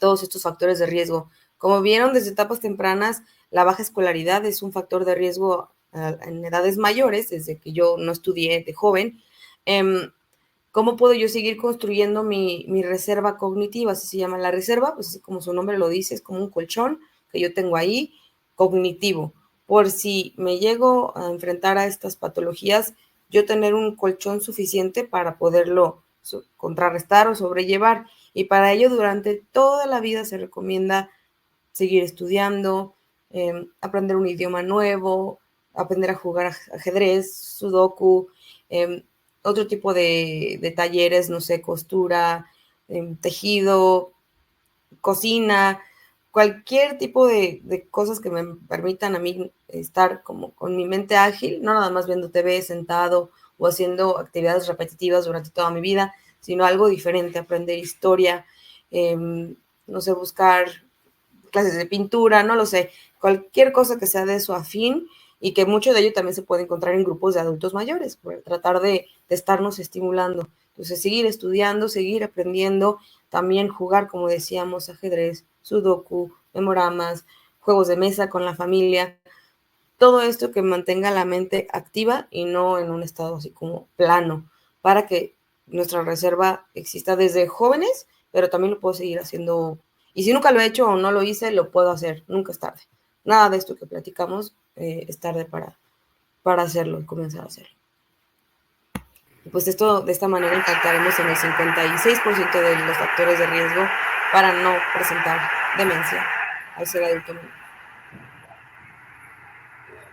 todos estos factores de riesgo. Como vieron, desde etapas tempranas, la baja escolaridad es un factor de riesgo en edades mayores, desde que yo no estudié de joven. ¿Cómo puedo yo seguir construyendo mi reserva cognitiva? Así se llama la reserva, pues como su nombre lo dice, es como un colchón que yo tengo ahí, cognitivo. Por si me llego a enfrentar a estas patologías, yo tener un colchón suficiente para poderlo contrarrestar o sobrellevar. Y para ello, durante toda la vida se recomienda seguir estudiando, aprender un idioma nuevo, aprender a jugar ajedrez, sudoku, otro tipo de talleres, no sé, costura, tejido, cocina, cualquier tipo de cosas que me permitan a mí estar como con mi mente ágil, no nada más viendo TV sentado o haciendo actividades repetitivas durante toda mi vida, sino algo diferente, aprender historia, no sé, buscar clases de pintura, no lo sé, cualquier cosa que sea de su afín, y que mucho de ello también se puede encontrar en grupos de adultos mayores, por tratar de estarnos estimulando. Entonces, seguir estudiando, seguir aprendiendo, también jugar, como decíamos, ajedrez, sudoku, memoramas, juegos de mesa con la familia, todo esto que mantenga la mente activa y no en un estado así como plano, para que nuestra reserva exista desde jóvenes, pero también lo puedo seguir haciendo. Y si nunca lo he hecho o no lo hice, lo puedo hacer, nunca es tarde. Nada de esto que platicamos es tarde para hacerlo y comenzar a hacerlo. Y pues esto, de esta manera impactaremos en el 56% de los factores de riesgo para no presentar demencia al ser adulto.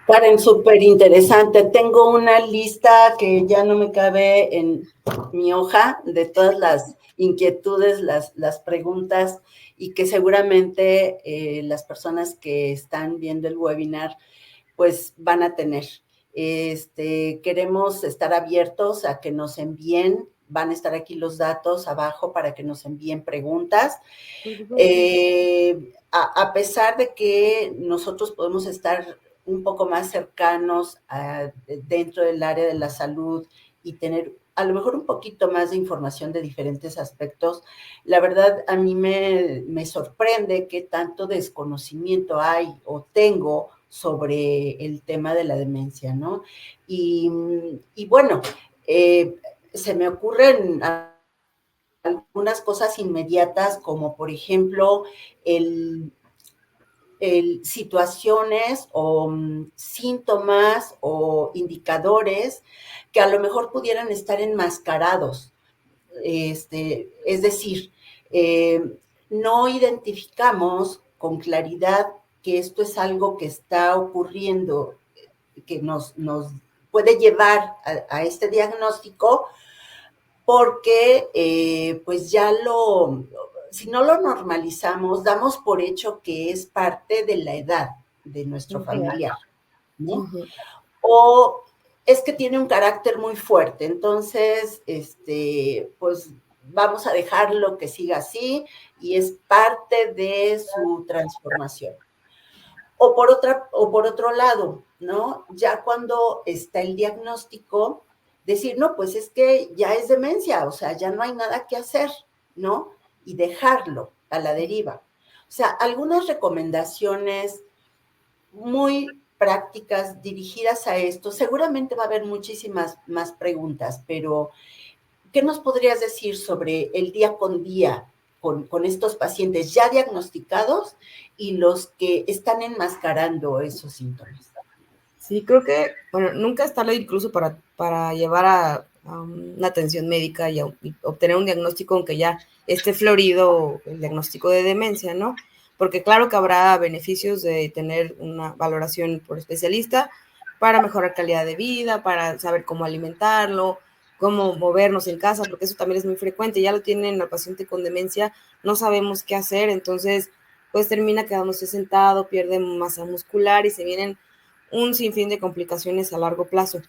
Karen, súper interesante. Tengo una lista que ya no me cabe en mi hoja de todas las inquietudes, las preguntas y que seguramente las personas que están viendo el webinar pues van a tener. Queremos estar abiertos a que nos envíen, van a estar aquí los datos abajo para que nos envíen preguntas. A pesar de que nosotros podemos estar un poco más cercanos dentro del área de la salud y tener a lo mejor un poquito más de información de diferentes aspectos, la verdad a mí me sorprende qué tanto desconocimiento hay o tengo sobre el tema de la demencia, ¿no? Y bueno, se me ocurren algunas cosas inmediatas, como por ejemplo situaciones o síntomas o indicadores que a lo mejor pudieran estar enmascarados. Es decir, no identificamos con claridad que esto es algo que está ocurriendo, que nos puede llevar a este diagnóstico, porque pues ya si no lo normalizamos, damos por hecho que es parte de la edad de nuestro familiar, ¿no? O es que tiene un carácter muy fuerte, entonces, pues vamos a dejarlo que siga así y es parte de su transformación. O por otro lado, ¿no? Ya cuando está el diagnóstico, decir, no, pues es que ya es demencia, o sea, ya no hay nada que hacer, ¿no? Y dejarlo a la deriva. O sea, algunas recomendaciones muy prácticas dirigidas a esto. Seguramente va a haber muchísimas más preguntas, pero ¿qué nos podrías decir sobre el día con día con estos pacientes ya diagnosticados y los que están enmascarando esos síntomas? Sí, creo que, bueno, nunca es tarde incluso para llevar a una atención médica y obtener un diagnóstico, aunque ya esté florido el diagnóstico de demencia, ¿no? Porque claro que habrá beneficios de tener una valoración por especialista para mejorar calidad de vida, para saber cómo alimentarlo, cómo movernos en casa, porque eso también es muy frecuente. Ya lo tienen al paciente con demencia, no sabemos qué hacer, entonces pues termina quedándose sentado, pierde masa muscular y se vienen un sinfín de complicaciones a largo plazo.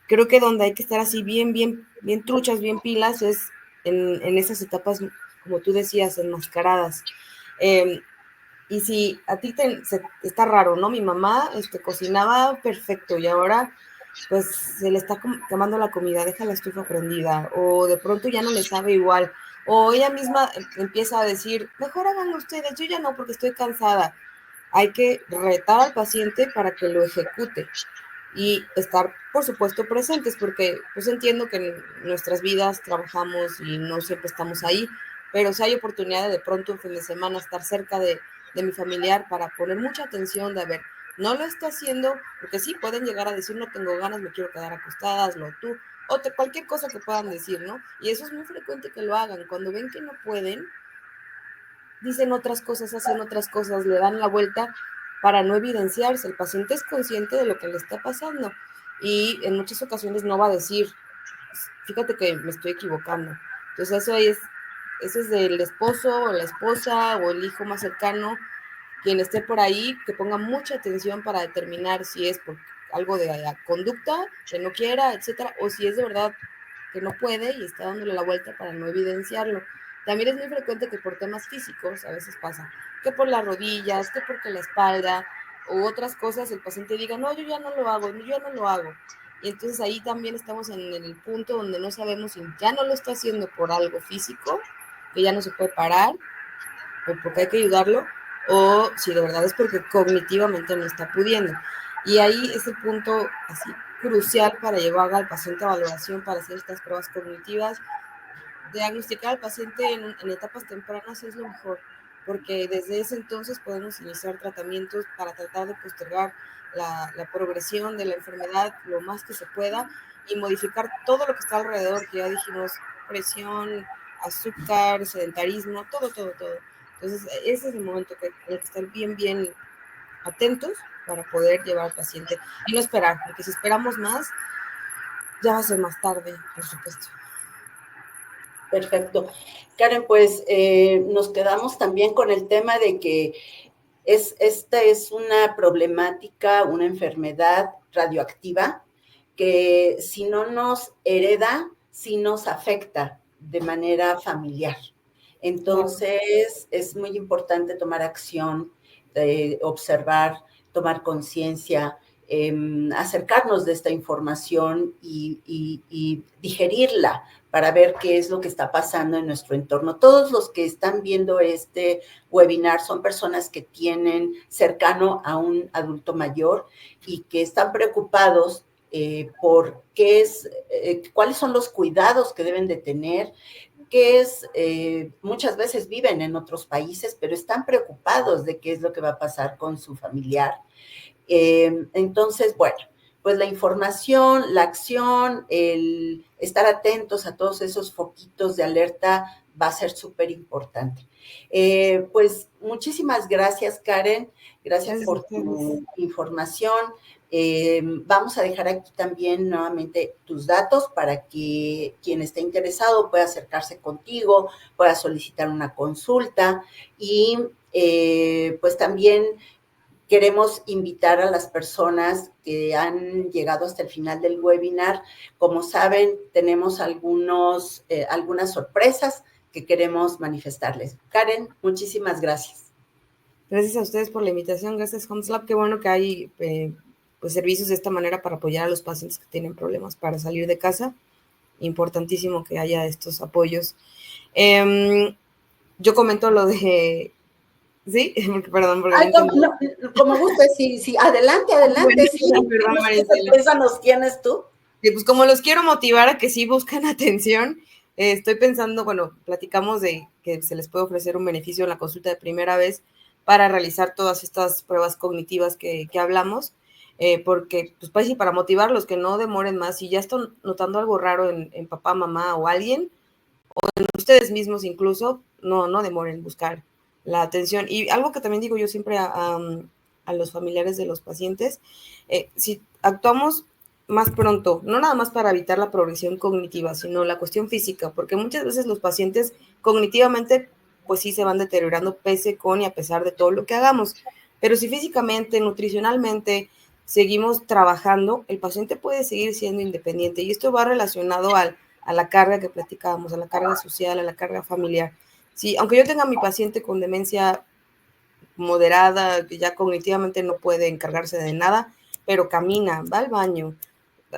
Creo que donde hay que estar así bien truchas, bien pilas, es en esas etapas, como tú decías, enmascaradas. Y si a ti está raro, ¿no? Mi mamá cocinaba perfecto y ahora pues se le está quemando la comida, deja la estufa prendida, o de pronto ya no le sabe igual, o ella misma empieza a decir, mejor háganlo ustedes, yo ya no porque estoy cansada. Hay que retar al paciente para que lo ejecute y estar, por supuesto, presentes, porque pues entiendo que en nuestras vidas trabajamos y no siempre estamos ahí, pero si hay oportunidad de pronto un fin de semana estar cerca de mi familiar para poner mucha atención de, a ver, no lo está haciendo, porque sí, pueden llegar a decir, no tengo ganas, me quiero quedar acostada, hazlo tú, o cualquier cosa que puedan decir, ¿no? Y eso es muy frecuente que lo hagan. Cuando ven que no pueden, dicen otras cosas, hacen otras cosas, le dan la vuelta para no evidenciarse. El paciente es consciente de lo que le está pasando y en muchas ocasiones no va a decir, fíjate que me estoy equivocando. Entonces eso es del esposo o la esposa o el hijo más cercano, quien esté por ahí, que ponga mucha atención para determinar si es por algo de la conducta, que no quiera, etcétera, o si es de verdad que no puede y está dándole la vuelta para no evidenciarlo. También es muy frecuente que por temas físicos a veces pasa, que por las rodillas, que porque la espalda u otras cosas el paciente diga, no, yo ya no lo hago, yo ya no lo hago. Y entonces ahí también estamos en el punto donde no sabemos si ya no lo está haciendo por algo físico, que ya no se puede parar, o porque hay que ayudarlo, o si de verdad es porque cognitivamente no está pudiendo. Y ahí es el punto así crucial para llevar al paciente a valoración, para hacer estas pruebas cognitivas. Diagnosticar al paciente en etapas tempranas es lo mejor, porque desde ese entonces podemos iniciar tratamientos para tratar de postergar la progresión de la enfermedad lo más que se pueda y modificar todo lo que está alrededor, que ya dijimos, presión, azúcar, sedentarismo, todo. Entonces, ese es el momento que hay que estar bien atentos para poder llevar al paciente y no esperar, porque si esperamos más, ya va a ser más tarde, por supuesto. Perfecto. Karen, pues nos quedamos también con el tema de que esta es una problemática, una enfermedad radioactiva que si no nos hereda, sí nos afecta de manera familiar. Entonces, es muy importante tomar acción, observar, tomar conciencia, acercarnos de esta información y digerirla para ver qué es lo que está pasando en nuestro entorno. Todos los que están viendo este webinar son personas que tienen cercano a un adulto mayor y que están preocupados por cuáles son los cuidados que deben de tener, muchas veces viven en otros países, pero están preocupados de qué es lo que va a pasar con su familiar. Entonces, bueno, pues la información, la acción, el estar atentos a todos esos foquitos de alerta va a ser súper importante. Pues muchísimas gracias, Karen. Gracias por tu información. Vamos a dejar aquí también nuevamente tus datos para que quien esté interesado pueda acercarse contigo, pueda solicitar una consulta y pues también queremos invitar a las personas que han llegado hasta el final del webinar. Como saben, tenemos algunas sorpresas que queremos manifestarles. Karen, muchísimas gracias. Gracias a ustedes por la invitación, gracias HomeSlab. Qué bueno que hay pues servicios de esta manera para apoyar a los pacientes que tienen problemas para salir de casa. Importantísimo que haya estos apoyos. Yo comento lo de... ¿Sí? Perdón, porque Ay, como gustes, sí, adelante, sí. Perdón, ¿Qué sorpresa nos tienes tú? Sí, pues como los quiero motivar a que sí busquen atención, estoy pensando, bueno, platicamos de que se les puede ofrecer un beneficio en la consulta de primera vez para realizar todas estas pruebas cognitivas que hablamos, porque, pues, para motivarlos, que no demoren más. Si ya están notando algo raro en papá, mamá o alguien, o en ustedes mismos incluso, no demoren en buscar la atención. Y algo que también digo yo siempre a los familiares de los pacientes, si actuamos más pronto, no nada más para evitar la progresión cognitiva, sino la cuestión física, porque muchas veces los pacientes cognitivamente, pues sí se van deteriorando pese con y a pesar de todo lo que hagamos, pero si físicamente, nutricionalmente, seguimos trabajando, el paciente puede seguir siendo independiente y esto va relacionado a la carga que platicábamos, a la carga social, a la carga familiar. Sí, aunque yo tenga a mi paciente con demencia moderada, que ya cognitivamente no puede encargarse de nada, pero camina, va al baño,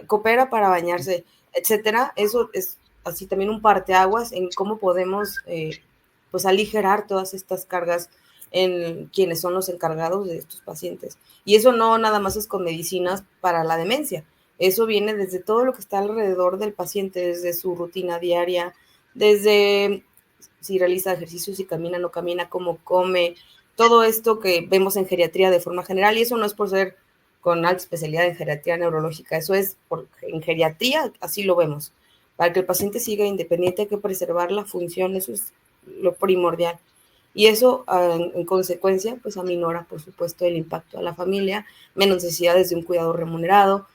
coopera para bañarse, etcétera, eso es así también un parteaguas en cómo podemos pues aligerar todas estas cargas en quienes son los encargados de estos pacientes. Y eso no nada más es con medicinas para la demencia, eso viene desde todo lo que está alrededor del paciente, desde su rutina diaria, desde si realiza ejercicio, si camina, no camina, cómo come, todo esto que vemos en geriatría de forma general, y eso no es por ser con alta especialidad en geriatría neurológica, eso es en geriatría, así lo vemos. Para que el paciente siga independiente hay que preservar la función, eso es lo primordial. Y eso, en consecuencia, pues aminora, por supuesto, el impacto a la familia, menos necesidades de un cuidado remunerado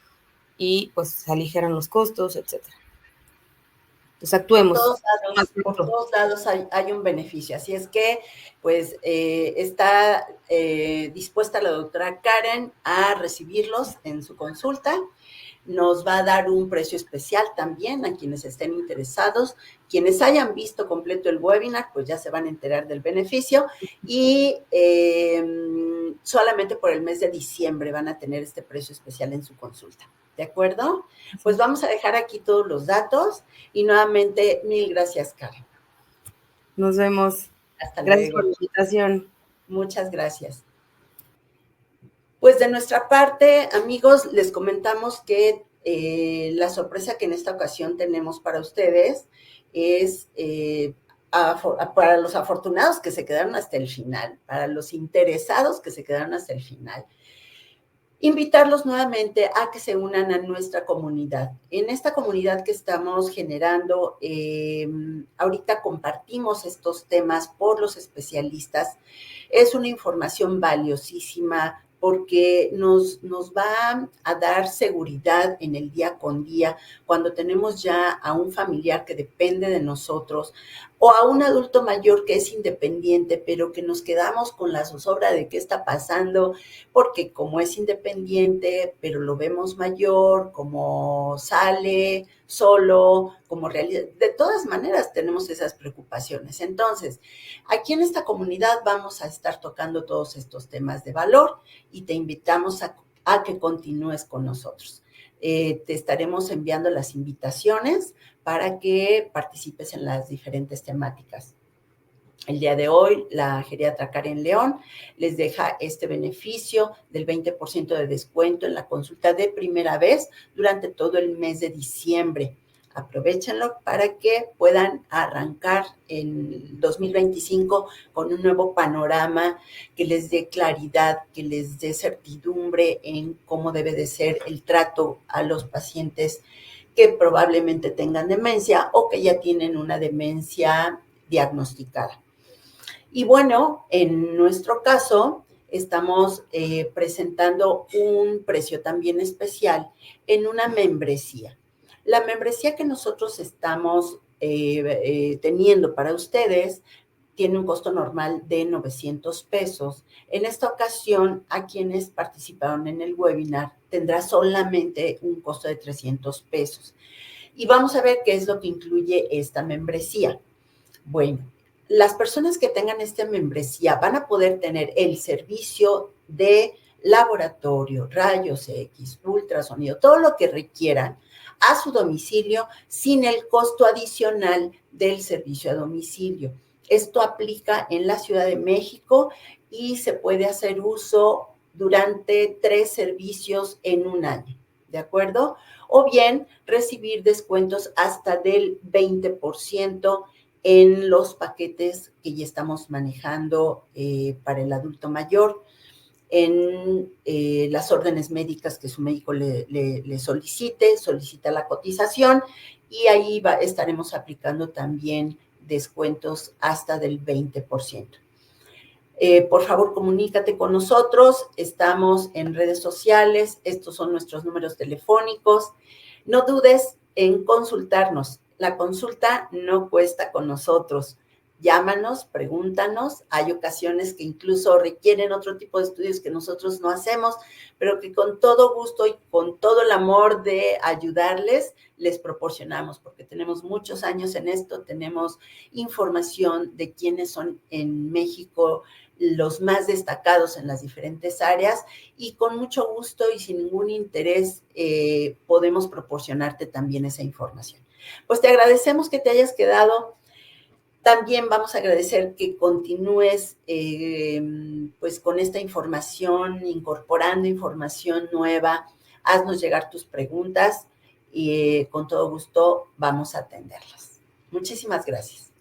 y pues se aligeran los costos, etcétera. Entonces actuemos. Por todos lados hay un beneficio. Así es que, pues, está dispuesta la doctora Karen a recibirlos en su consulta. Nos va a dar un precio especial también a quienes estén interesados. Quienes hayan visto completo el webinar, pues ya se van a enterar del beneficio. Y solamente por el mes de diciembre van a tener este precio especial en su consulta. ¿De acuerdo? Pues vamos a dejar aquí todos los datos y nuevamente mil gracias, Karen. Nos vemos. Hasta gracias luego. Por la invitación. Muchas gracias. Pues de nuestra parte, amigos, les comentamos que la sorpresa que en esta ocasión tenemos para ustedes es para los afortunados que se quedaron hasta el final, para los interesados que se quedaron hasta el final. Invitarlos nuevamente a que se unan a nuestra comunidad. En esta comunidad que estamos generando, ahorita compartimos estos temas por los especialistas. Es una información valiosísima porque nos va a dar seguridad en el día con día cuando tenemos ya a un familiar que depende de nosotros o a un adulto mayor que es independiente, pero que nos quedamos con la zozobra de qué está pasando, porque como es independiente, pero lo vemos mayor, como sale solo, como realidad, de todas maneras tenemos esas preocupaciones. Entonces, aquí en esta comunidad vamos a estar tocando todos estos temas de valor y te invitamos a que continúes con nosotros. Te estaremos enviando las invitaciones para que participes en las diferentes temáticas. El día de hoy, la geriatra Karen León les deja este beneficio del 20% de descuento en la consulta de primera vez durante todo el mes de diciembre. Aprovéchenlo para que puedan arrancar en 2025 con un nuevo panorama que les dé claridad, que les dé certidumbre en cómo debe de ser el trato a los pacientes que probablemente tengan demencia o que ya tienen una demencia diagnosticada. Y bueno, en nuestro caso, estamos presentando un precio también especial en una membresía. La membresía que nosotros estamos teniendo para ustedes tiene un costo normal de 900 pesos. En esta ocasión, a quienes participaron en el webinar, tendrá solamente un costo de 300 pesos. Y vamos a ver qué es lo que incluye esta membresía. Bueno, las personas que tengan esta membresía van a poder tener el servicio de laboratorio, rayos X, ultrasonido, todo lo que requieran a su domicilio sin el costo adicional del servicio a domicilio. Esto aplica en la Ciudad de México y se puede hacer uso durante 3 servicios en un año, ¿de acuerdo? O bien recibir descuentos hasta del 20% en los paquetes que ya estamos manejando para el adulto mayor, en las órdenes médicas que su médico le solicita la cotización y ahí estaremos aplicando también descuentos hasta del 20%. Por favor, comunícate con nosotros, estamos en redes sociales, estos son nuestros números telefónicos. No dudes en consultarnos. La consulta no cuesta con nosotros. Llámanos, pregúntanos. Hay ocasiones que incluso requieren otro tipo de estudios que nosotros no hacemos, pero que con todo gusto y con todo el amor de ayudarles, les proporcionamos, porque tenemos muchos años en esto, tenemos información de quiénes son en México los más destacados en las diferentes áreas y con mucho gusto y sin ningún interés podemos proporcionarte también esa información. Pues te agradecemos que te hayas quedado. También vamos a agradecer que continúes pues con esta información, incorporando información nueva. Haznos llegar tus preguntas y con todo gusto vamos a atenderlas. Muchísimas gracias.